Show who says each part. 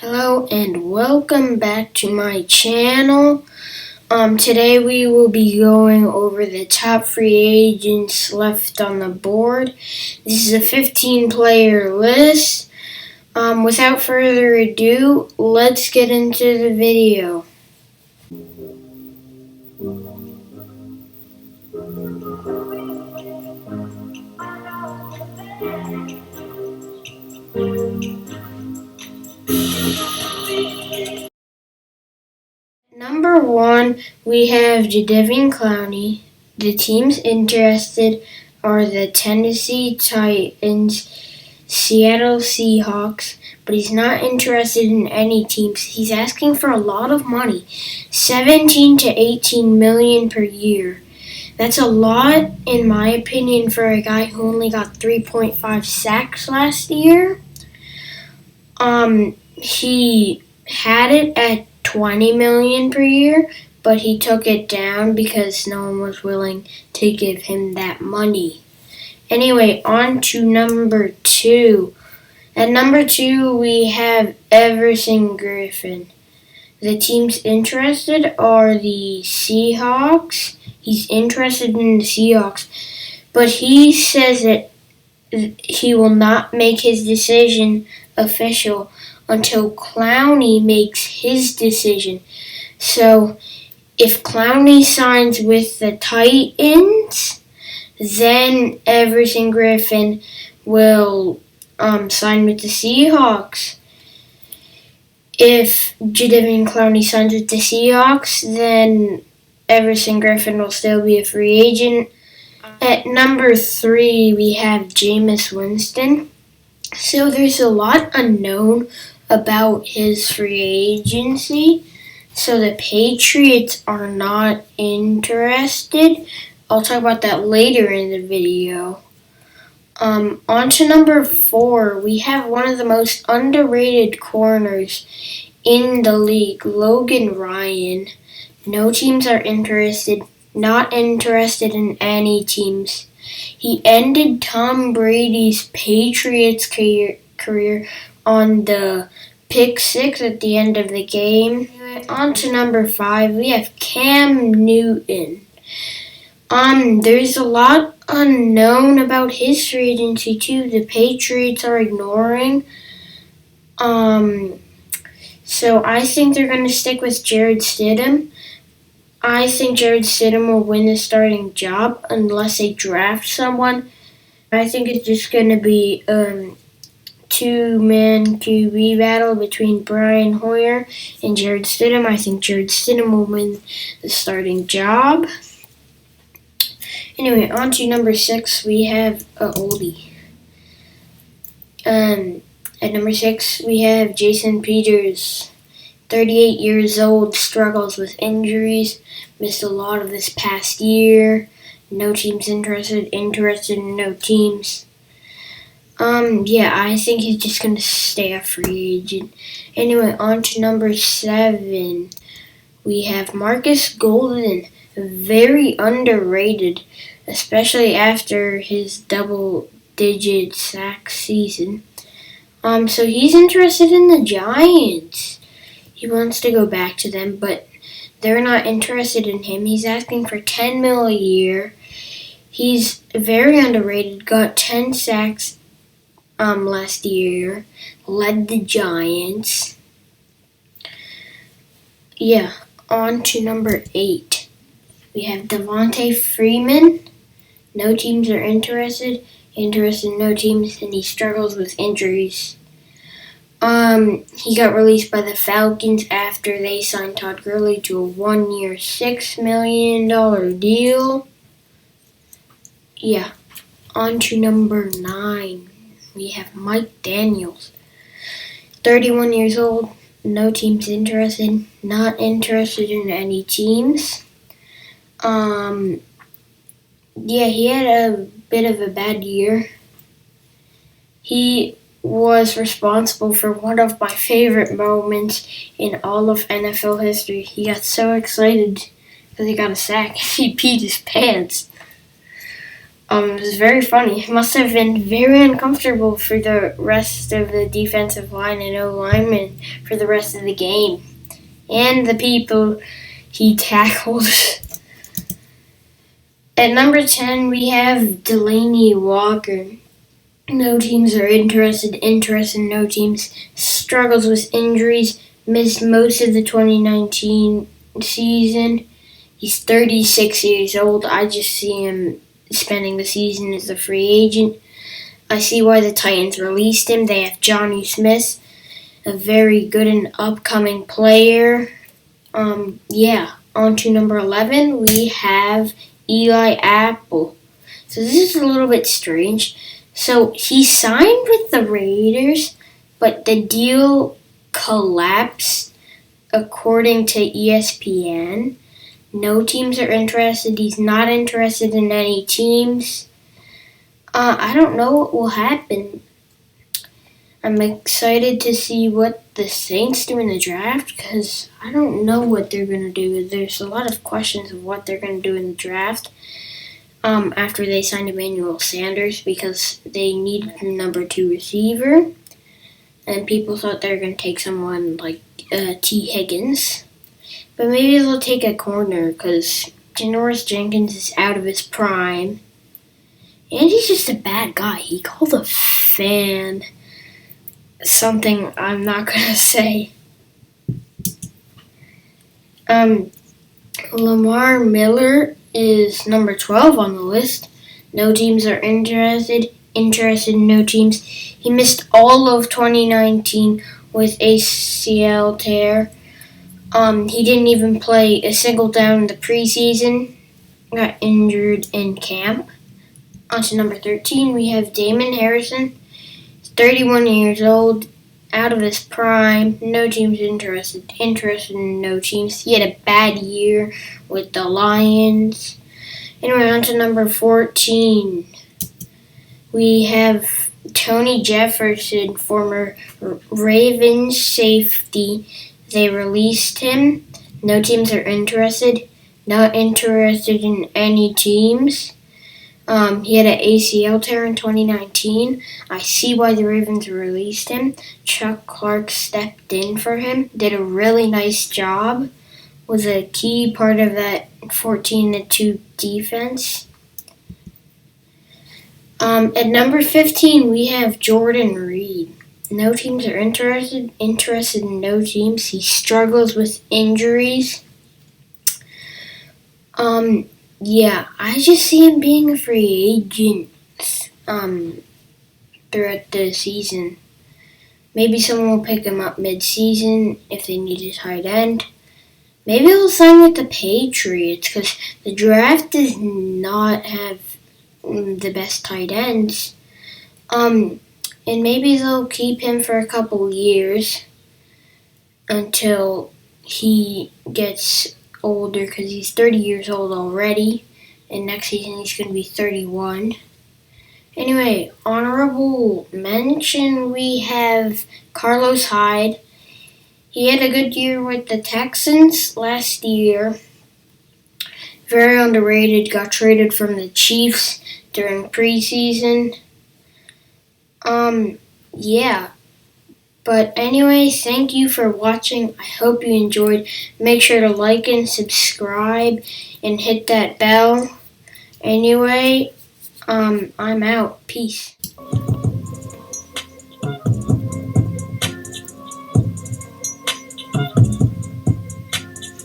Speaker 1: Hello and welcome back to my channel. Today we will be going over the top free agents left on the board. This is a 15-player list. Without further ado, let's get into the video. Number 1, we have Clowney. The teams interested are the Tennessee Titans, Seattle Seahawks, but he's not interested in any teams. He's asking for a lot of money, 17 to 18 million per year. That's a lot, in my opinion, for a guy who only got 3.5 sacks last year. He had it at 20 million per year, but he took it down because no one was willing to give him that money. Anyway, on to number 2. At number 2, we have Everson Griffin. The teams interested are the Seahawks. He's interested in the Seahawks, but he says that he will not make his decision official until Clowney makes his decision. So if Clowney signs with the Titans, then Everson Griffin will sign with the Seahawks. If Jadeveon Clowney signs with the Seahawks, then Everson Griffin will still be a free agent. At number 3, we have Jameis Winston. So there's a lot unknown about his free agency. So the Patriots are not interested. I'll talk about that later in the video. On to number 4, we have one of the most underrated corners in the league, Logan Ryan. No teams are interested, not interested in any teams. He ended Tom Brady's Patriots career on the pick 6 at the end of the game. On to number 5, we have Cam Newton. There's a lot unknown about his free agency too. The Patriots are ignoring. So I think they're going to stick with Jarrett Stidham. I think Jarrett Stidham will win the starting job unless they draft someone. I think it's just going to be two-man QB battle between Brian Hoyer and Jarrett Stidham. I think Jarrett Stidham will win the starting job. Anyway, on to number 6, we have a oldie. At number 6, we have Jason Peters. 38 years old, struggles with injuries, missed a lot of this past year. No teams interested in no teams. I think he's just going to stay a free agent. Anyway, on to number 7. We have Marcus Golden, very underrated, especially after his double-digit sack season. So he's interested in the Giants. He wants to go back to them, but they're not interested in him. He's asking for $10 million a year. He's very underrated, got 10 sacks last year, led the Giants. On to number 8. We have Devontae Freeman. No teams are interested in no teams, and he struggles with injuries. He got released by the Falcons after they signed Todd Gurley to a 1-year, $6 million deal. On to number 9. We have Mike Daniels. 31 years old, no teams interested, not interested in any teams. He had a bit of a bad year. He was responsible for one of my favorite moments in all of NFL history. He got so excited because he got a sack, he peed his pants. It was very funny. It must have been very uncomfortable for the rest of the defensive line and O-linemen for the rest of the game. And the people he tackled. At number 10, we have Delaney Walker. No teams are interested, no teams. Struggles with injuries, missed most of the 2019 season. He's 36 years old. I just see him spending the season as a free agent. I see why the Titans released him. They have Johnny Smith, a very good and upcoming player. On to number 11, we have Eli Apple. So this is a little bit strange. So he signed with the Raiders, but the deal collapsed according to ESPN. No teams are interested. He's not interested in any teams. I don't know what will happen. I'm excited to see what the Saints do in the draft because I don't know what they're going to do. There's a lot of questions of what they're going to do in the draft after they signed Emmanuel Sanders because they needed a number 2 receiver. And people thought they were going to take someone like T. Higgins. But maybe they'll take a corner because Janoris Jenkins is out of his prime. And he's just a bad guy. He called a fan something I'm not going to say. Lamar Miller is number 12 on the list. No teams are interested, no teams. He missed all of 2019 with ACL tear. He didn't even play a single down in the preseason. Got injured in camp. On to number 13, we have Damon Harrison. He's 31 years old, out of his prime. No teams interested in no teams. He had a bad year with the Lions. Anyway, on to number 14. We have Tony Jefferson, former Ravens safety. They released him. No teams are interested. Not interested in any teams. He had an ACL tear in 2019. I see why the Ravens released him. Chuck Clark stepped in for him. Did a really nice job. Was a key part of that 14-2 defense. At number 15, we have Jordan Reed. No teams are interested in no teams. He struggles with injuries. I just see him being a free agent throughout the season. Maybe someone will pick him up mid-season if they need a tight end. Maybe he'll sign with the Patriots because the draft does not have the best tight ends. And maybe they'll keep him for a couple years until he gets older because he's 30 years old already. And next season he's going to be 31. Anyway, honorable mention, we have Carlos Hyde. He had a good year with the Texans last year. Very underrated, got traded from the Chiefs during preseason. But anyway, thank you for watching. I hope you enjoyed. Make sure to like and subscribe and hit that bell. Anyway, I'm out. Peace.